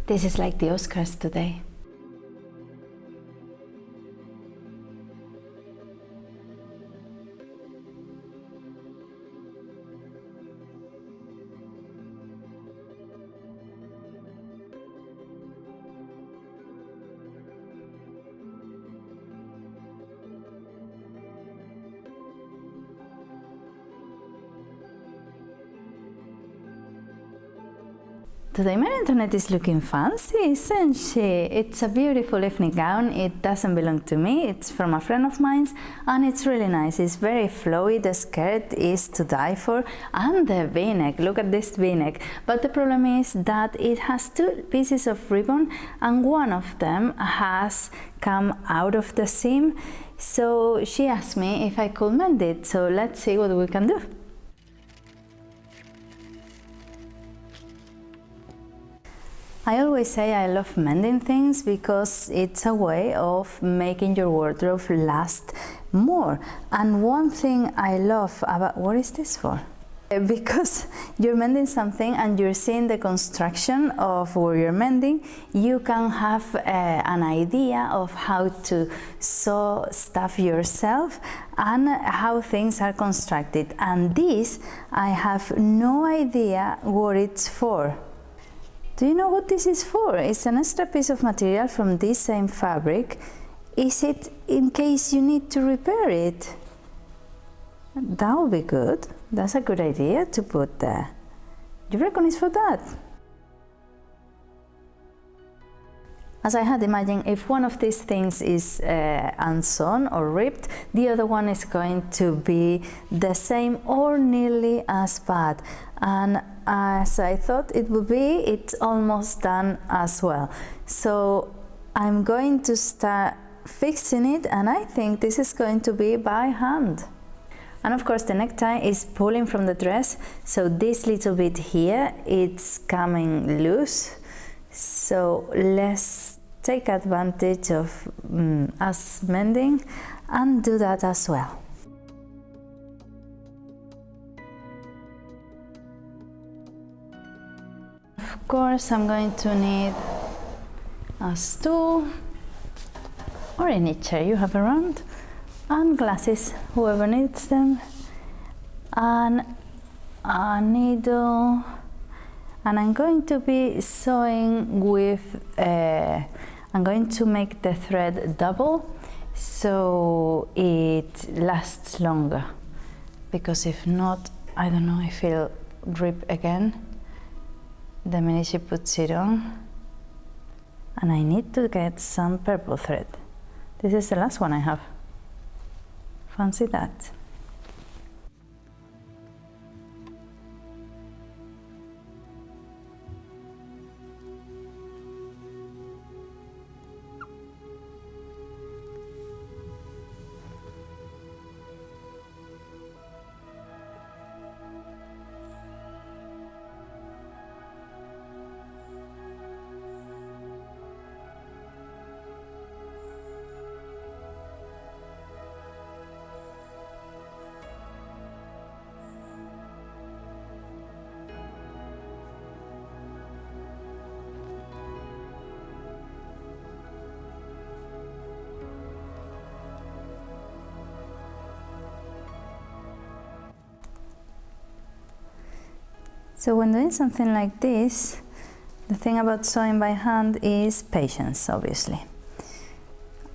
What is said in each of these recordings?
This is like the Oscars today. Today my internet is looking fancy, isn't she? It's a beautiful evening gown. It doesn't belong to me, it's from a friend of mine, and it's really nice. It's very flowy, the skirt is to die for, and the v-neck, look at this v-neck. But the problem is that it has two pieces of ribbon and one of them has come out of the seam. So she asked me if I could mend it, so let's see what we can do. I always say I love mending things because it's a way of making your wardrobe last more. And one thing I love about, what is this for? Because you're mending something and you're seeing the construction of where you're mending, you can have an idea of how to sew stuff yourself and how things are constructed. And this, I have no idea what it's for. Do you know what this is for? It's an extra piece of material from this same fabric. Is it in case you need to repair it? That would be good. That's a good idea to put there. Do you reckon it's for that? As I had imagined, if one of these things is unsewn or ripped, the other one is going to be the same or nearly as bad. And as I thought it would be, it's almost done as well. So I'm going to start fixing it, and I think this is going to be by hand. And of course the necktie is pulling from the dress, so this little bit here, it's coming loose. So let's take advantage of us mending and do that as well. Of course I'm going to need a stool or any chair you have around, and glasses, whoever needs them, and a needle. And I'm going to be sewing with, I'm going to make the thread double so it lasts longer, because if not, I don't know if it'll rip again the minute she puts it on. And I need to get some purple thread. This is the last one I have. Fancy that. So when doing something like this, the thing about sewing by hand is patience, obviously.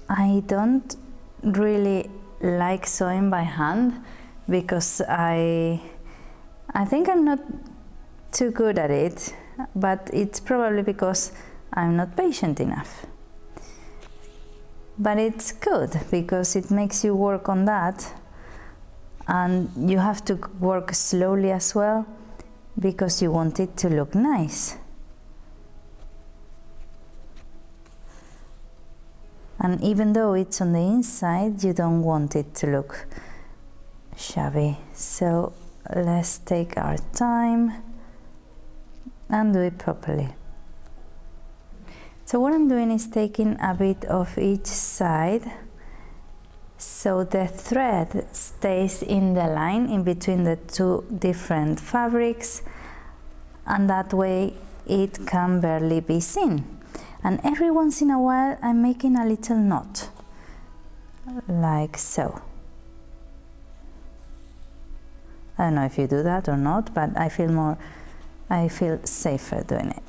I don't really like sewing by hand because I think I'm not too good at it, but it's probably because I'm not patient enough. But it's good because it makes you work on that, and you have to work slowly as well, because you want it to look nice. And even though it's on the inside, you don't want it to look shabby. So let's take our time and do it properly. So what I'm doing is taking a bit of each side so the thread stays in the line in between the two different fabrics, and that way it can barely be seen. And every once in a while I'm making a little knot, like so. I don't know if you do that or not, but I feel safer doing it.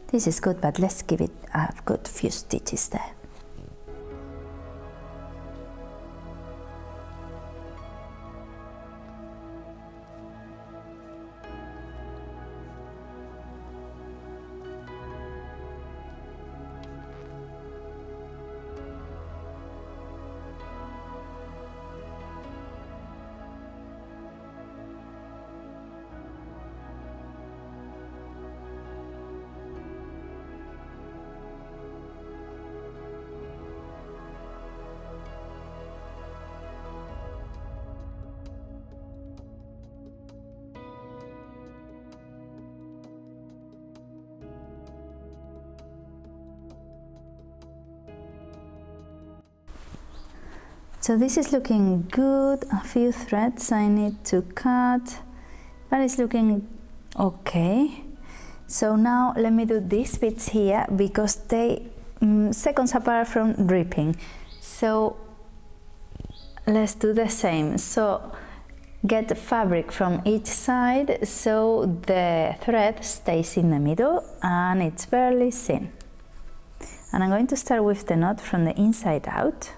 This is good, but let's give it a good few stitches there. So this is looking good. A few threads I need to cut, but it's looking okay. So now let me do these bits here because they seconds apart from dripping. So let's do the same. So get the fabric from each side so the thread stays in the middle and it's barely seen. And I'm going to start with the knot from the inside out.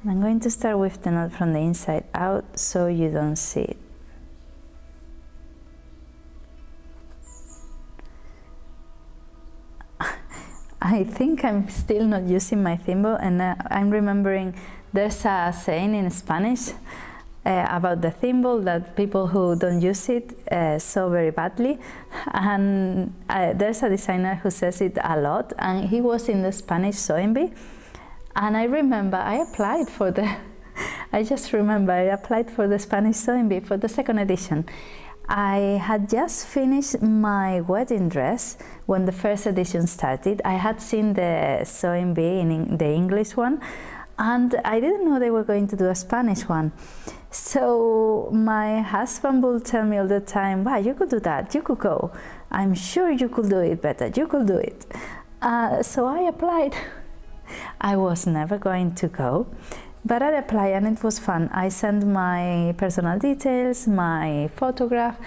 I'm going to start with the knot from the inside out so you don't see it. I think I'm still not using my thimble, and I'm remembering there's a saying in Spanish about the thimble that people who don't use it sew very badly, and there's a designer who says it a lot, and he was in the Spanish sewing bee. And I remember I applied for the, I applied for the Spanish sewing bee for the second edition. I had just finished my wedding dress when the first edition started. I had seen the sewing bee in the English one, and I didn't know they were going to do a Spanish one. So my husband will tell me all the time, wow, you could do that, you could go. I'm sure you could do it better, you could do it. So I applied. I was never going to go, but I applied and it was fun. I sent my personal details, my photograph,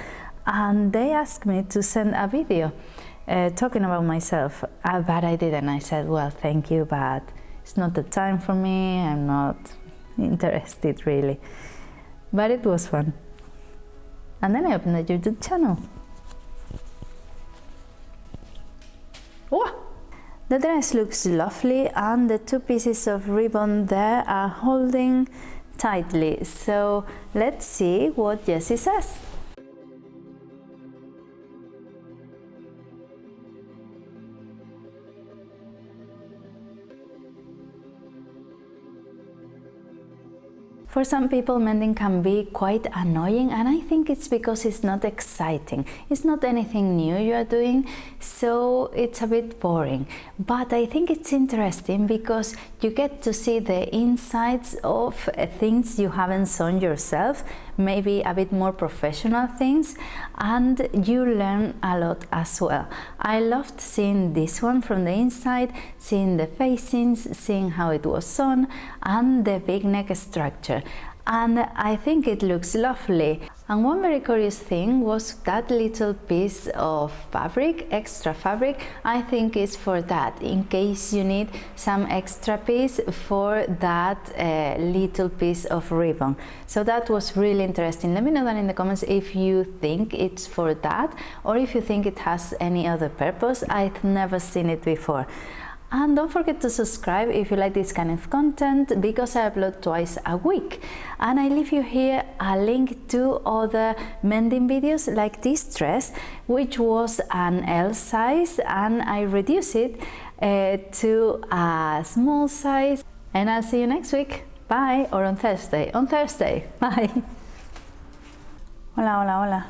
and they asked me to send a video talking about myself, but I didn't. I said, well, thank you, but it's not the time for me, I'm not interested really. But it was fun. And then I opened the YouTube channel. Oh! The dress looks lovely and the two pieces of ribbon there are holding tightly. So let's see what Jessie says. For some people, mending can be quite annoying, and I think it's because it's not exciting. It's not anything new you are doing, so it's a bit boring. But I think it's interesting because you get to see the insides of things you haven't sewn yourself, maybe a bit more professional things, and you learn a lot as well. I loved seeing this one from the inside, seeing the facings, seeing how it was sewn, and the big neck structure. And I think it looks lovely. And one very curious thing was that little piece of fabric, extra fabric, I think is for that, in case you need some extra piece for that little piece of ribbon. So that was really interesting. Let me know that in the comments if you think it's for that or if you think it has any other purpose. I've never seen it before. And don't forget to subscribe if you like this kind of content, because I upload twice a week. And I leave you here a link to other mending videos like this dress, which was an L size, and I reduced it to a small size. And I'll see you next week. Bye, or on Thursday. On Thursday. Bye. Hola, hola, hola.